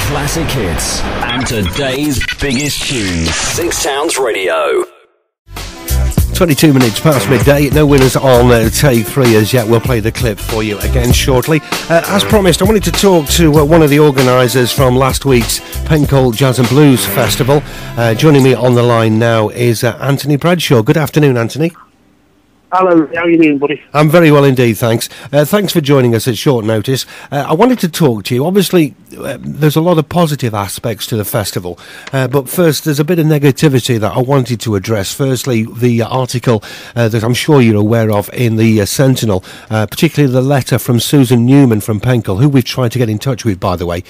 classic hits and today's biggest tunes. Six Sounds Radio. 22 minutes past midday, no winners on take 3 as yet. We'll play the clip for you again shortly. As promised, I wanted to talk to one of the organisers from last week's Penkhull Jazz and Blues Festival. Joining me on the line now is Ant Bradshaw. Good afternoon, Anthony. Hello, how are you doing, buddy? I'm very well indeed, thanks. Thanks for joining us at short notice. I wanted to talk to you. Obviously, there's a lot of positive aspects to the festival, but first, there's a bit of negativity that I wanted to address. Firstly, the article that I'm sure you're aware of in the Sentinel, particularly the letter from Susan Newman from Penkhull, who we've tried to get in touch with, by the way.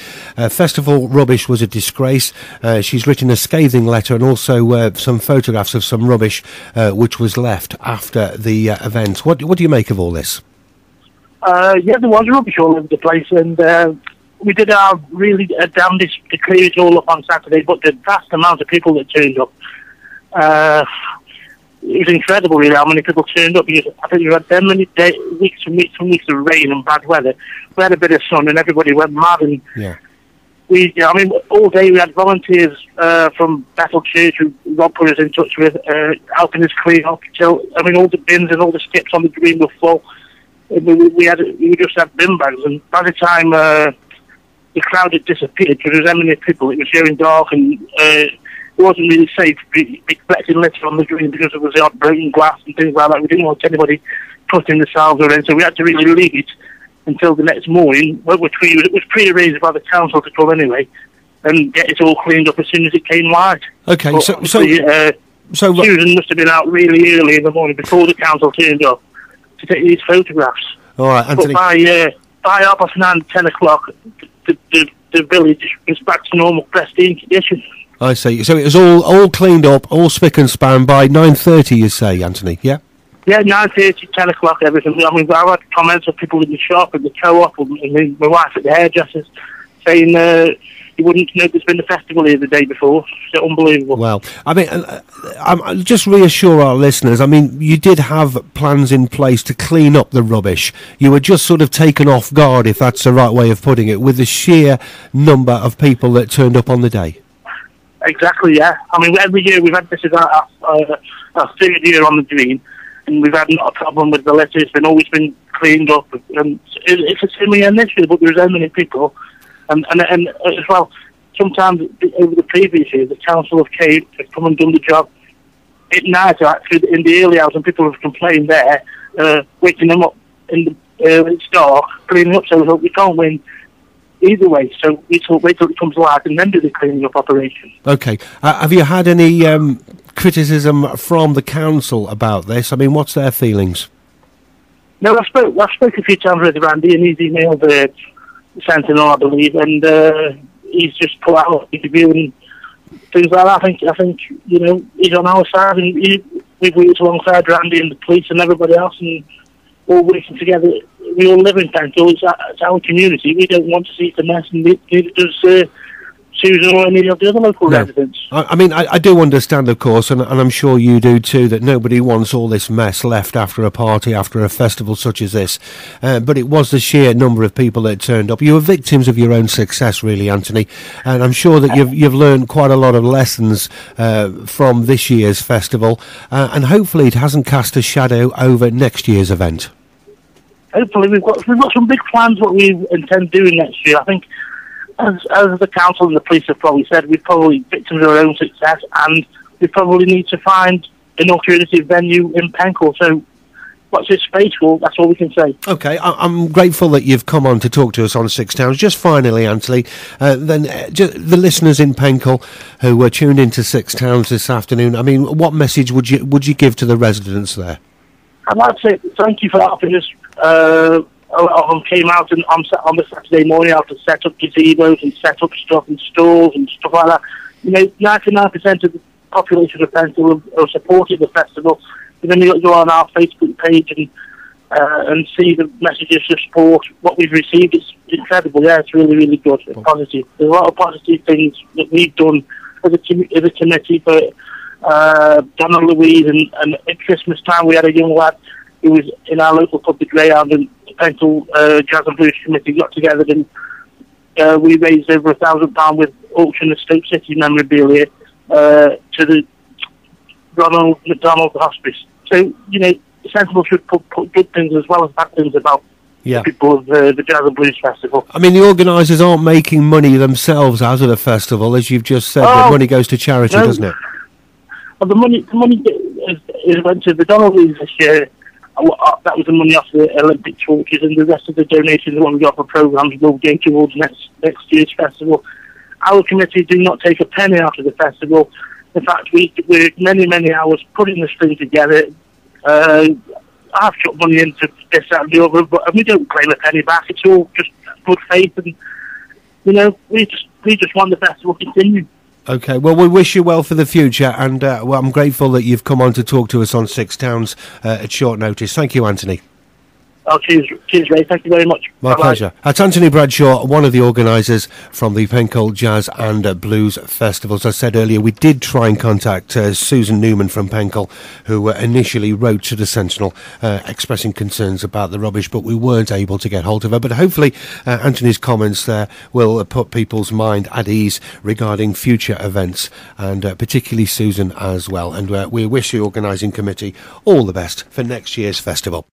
Festival rubbish was a disgrace. She's written a scathing letter and also some photographs of some rubbish which was left after the event. What do you make of all this? Yeah, there was rubbish all over the place, and we did our really damnedest to clear it all up on Saturday, but the vast amount of people that turned up, it was incredible really how many people turned up, because I think we had that many weeks and weeks and weeks of rain and bad weather. We had a bit of sun and everybody went mad, and all day we had volunteers from Bethel Church who Rob put us in touch with, helping us clean up till, all the bins and all the skips on the green were full. We just had bin bags, and by the time the crowd had disappeared, because there was so many people, it was getting dark, and it wasn't really safe to be collecting litter on the green because there was the odd broken glass and things like that. We didn't want anybody putting themselves in, so we had to really leave it until the next morning, which it was pre-arranged by the council to come anyway, and get it all cleaned up as soon as it came light. Okay, but so Susan must have been out really early in the morning before the council turned up to take these photographs. All right, Anthony. But by 9:30, 10 o'clock, the village was back to normal pristine condition. I see. So it was all cleaned up, all spick and span by 9:30, you say, Anthony? Yeah. Yeah, 9:30, 10 o'clock, everything. I've had comments of people in the shop, at the co-op, and my wife at the hairdressers, saying you wouldn't know there's been a festival here the day before. It's unbelievable. Well, I'm just reassure our listeners. You did have plans in place to clean up the rubbish. You were just sort of taken off guard, if that's the right way of putting it, with the sheer number of people that turned up on the day. Exactly, yeah. Every year we've had this is our third year on the green, and we've had not a problem with the litter. It's always been cleaned up, and it's a similar initiative, but there's so many people. And as well, sometimes over the previous years, the council have come and done the job at night, actually, in the early hours, and people have complained there, waking them up when it's dark, cleaning up, so we can't win either way. So we wait till it comes light and then do the cleaning up operation. Okay. Have you had any criticism from the council about this? What's their feelings? No, I spoke a few times with Randy, and he's emailed the Sentinel, I believe, and he's just put out an interview and things like that. I think he's on our side, and we've worked alongside Randy and the police and everybody else, and all working together. We all live in Penkhull. It's our community. We don't want to see it a mess, and neither does Susan or any of the other local residents. I do understand, of course, and I'm sure you do too, that nobody wants all this mess left after a party, after a festival such as this. But it was the sheer number of people that turned up. You were victims of your own success, really, Anthony, and I'm sure that you've learned quite a lot of lessons from this year's festival, and hopefully it hasn't cast a shadow over next year's event. Hopefully we've got some big plans what we intend doing next year. I think, as the council and the police have probably said, we're probably victims of our own success, and we probably need to find an alternative venue in Penkhull. So, what's this space for? That's all we can say. Okay, I'm grateful that you've come on to talk to us on Six Towns. Just finally, Anthony, the listeners in Penkhull who were tuned into Six Towns this afternoon, what message would you give to the residents there? I'd like to say thank you for helping us. A lot of them came out on the Saturday morning out to set up gazebos and set up stuff and stalls and stuff like that. 99% of the population of Penkhull have supported the festival. And then you go on our Facebook page and see the messages of support. What we've received is incredible. Yeah, it's really, really good. It's positive. There's a lot of positive things that we've done as a committee for Donna Louise, and at Christmas time we had a young lad who was in our local pub, the Greyhound, and the Penkhull Jazz and Blues Committee got together and we raised over £1,000 with auction of Stoke City memorabilia to the Ronald McDonald Hospice. So, you know, Sentinel should put good things as well as bad things about the people of the Jazz and Blues Festival. I mean, the organisers aren't making money themselves out of the festival, as you've just said. The money goes to charity, doesn't it? Well, the money is went to the Donalds this year. That was the money off the Olympic torches, and the rest of the donations that we got for programmes will go towards next year's festival. Our committee do not take a penny out of the festival. In fact, we worked many hours putting this thing together. I've chucked money into this, that and the other, but we don't claim a penny back. It's all just good faith, and, you know, we just want the festival to continue. Okay, well, we wish you well for the future, and well, I'm grateful that you've come on to talk to us on Six Towns at short notice. Thank you, Anthony. Oh, cheers, Ray. Thank you very much. My pleasure. That's Anthony Bradshaw, one of the organisers from the Penkhull Jazz and Blues Festival. As I said earlier, we did try and contact Susan Newman from Penkhull, who initially wrote to the Sentinel expressing concerns about the rubbish, but we weren't able to get hold of her. But hopefully Anthony's comments there will put people's mind at ease regarding future events, and particularly Susan as well. And we wish the organising committee all the best for next year's festival.